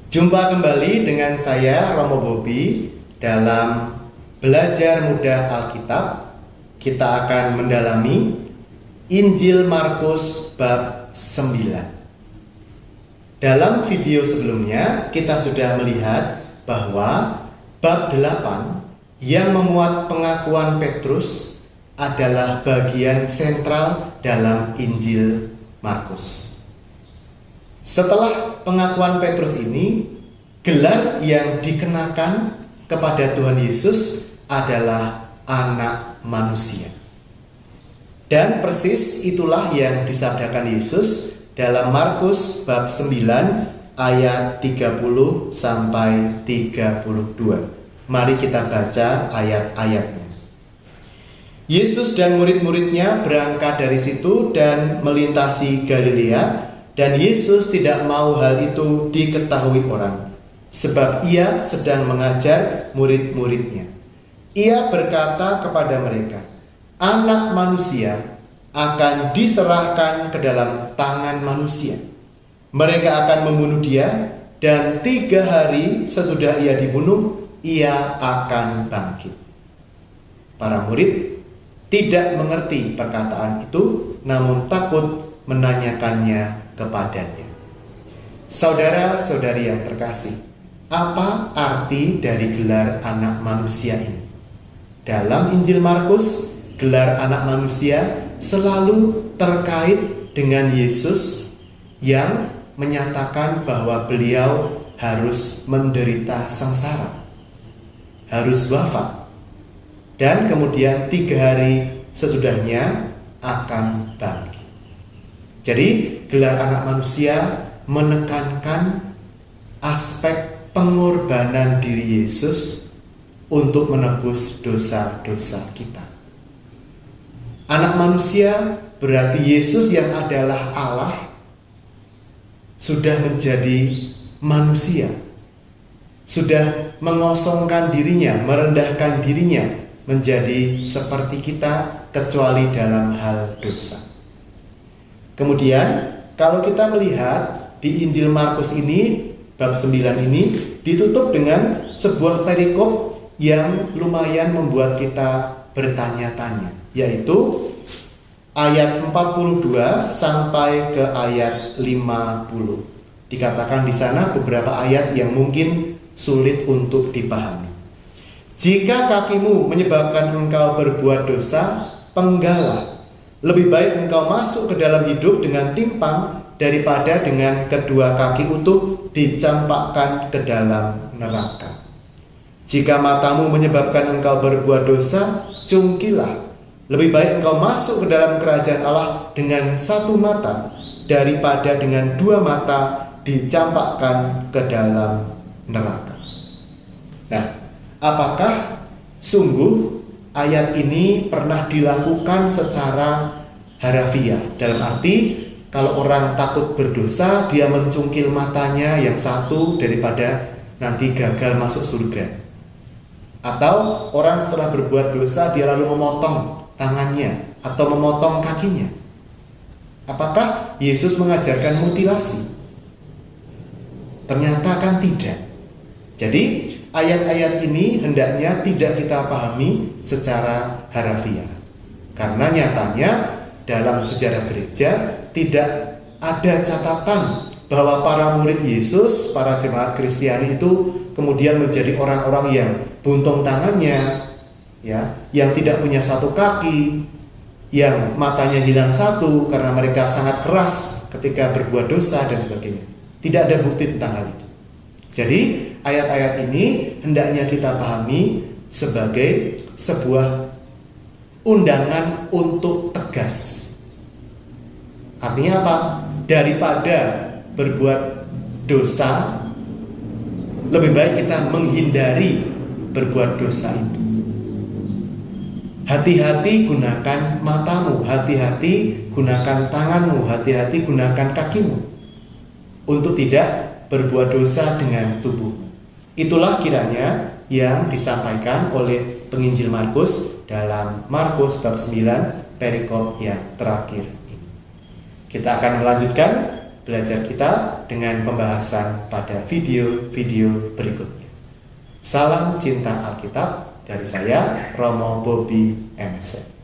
Jumpa kembali dengan saya Romo Bobi dalam Belajar Mudah Alkitab. Kita akan mendalami Injil Markus bab 9. Dalam video sebelumnya kita sudah melihat bahwa bab 8 yang memuat pengakuan Petrus adalah bagian sentral dalam Injil Markus. Setelah pengakuan Petrus ini, gelar yang dikenakan kepada Tuhan Yesus adalah Anak Manusia. Dan persis itulah yang disabdakan Yesus dalam Markus bab 9 ayat 30 sampai 32. Mari kita baca ayat-ayatnya. Yesus dan murid-muridnya berangkat dari situ dan melintasi Galilea. Dan Yesus tidak mau hal itu diketahui orang, sebab ia sedang mengajar murid-muridnya. Ia berkata kepada mereka, Anak Manusia akan diserahkan ke dalam tangan manusia. Mereka akan membunuh dia, dan 3 hari sesudah ia dibunuh, ia akan bangkit. Para murid tidak mengerti perkataan itu, namun takut menanyakannya kepadanya. Saudara-saudari yang terkasih, apa arti dari gelar Anak Manusia ini? Dalam Injil Markus, gelar Anak Manusia selalu terkait dengan Yesus yang menyatakan bahwa beliau harus menderita sengsara, harus wafat, dan kemudian 3 hari sesudahnya akan bangkit. Jadi gelar Anak Manusia menekankan aspek pengorbanan diri Yesus untuk menebus dosa-dosa kita. Anak Manusia berarti Yesus yang adalah Allah sudah menjadi manusia, sudah mengosongkan dirinya, merendahkan dirinya menjadi seperti kita kecuali dalam hal dosa. Kemudian kalau kita melihat di Injil Markus ini, bab 9 ini ditutup dengan sebuah perikop yang lumayan membuat kita bertanya-tanya, yaitu ayat 42 sampai ke ayat 50. Dikatakan di sana beberapa ayat yang mungkin sulit untuk dipahami. Jika kakimu menyebabkan engkau berbuat dosa, penggallah. Lebih baik engkau masuk ke dalam hidup dengan timpang daripada dengan kedua kaki utuh dicampakkan ke dalam neraka. Jika matamu menyebabkan engkau berbuat dosa, cungkilah. Lebih baik engkau masuk ke dalam kerajaan Allah dengan 1 mata daripada dengan 2 mata dicampakkan ke dalam neraka. Nah, apakah sungguh ayat ini pernah dilakukan secara harafiah? Dalam arti, kalau orang takut berdosa, dia mencungkil matanya yang satu daripada nanti gagal masuk surga. Atau orang setelah berbuat dosa, dia lalu memotong tangannya atau memotong kakinya. Apakah Yesus mengajarkan mutilasi? Ternyata kan tidak. Jadi ayat-ayat ini hendaknya tidak kita pahami secara harafiah, karena nyatanya dalam sejarah gereja tidak ada catatan bahwa para murid Yesus, para jemaat Kristiani itu kemudian menjadi orang-orang yang buntung tangannya, ya, yang tidak punya 1 kaki, yang matanya hilang 1 karena mereka sangat keras ketika berbuat dosa dan sebagainya. Tidak ada bukti tentang hal itu. Jadi ayat-ayat ini hendaknya kita pahami sebagai sebuah undangan untuk tegas. Artinya apa? Daripada berbuat dosa, lebih baik kita menghindari berbuat dosa itu. Hati-hati gunakan matamu, hati-hati gunakan tanganmu, hati-hati gunakan kakimu untuk tidak berbuat dosa dengan tubuh. Itulah kiranya yang disampaikan oleh penginjil Markus dalam Markus bab 9 perikop yang terakhir ini. Kita akan melanjutkan belajar kita dengan pembahasan pada video-video berikutnya. Salam cinta Alkitab dari saya, Romo Bobby MSN.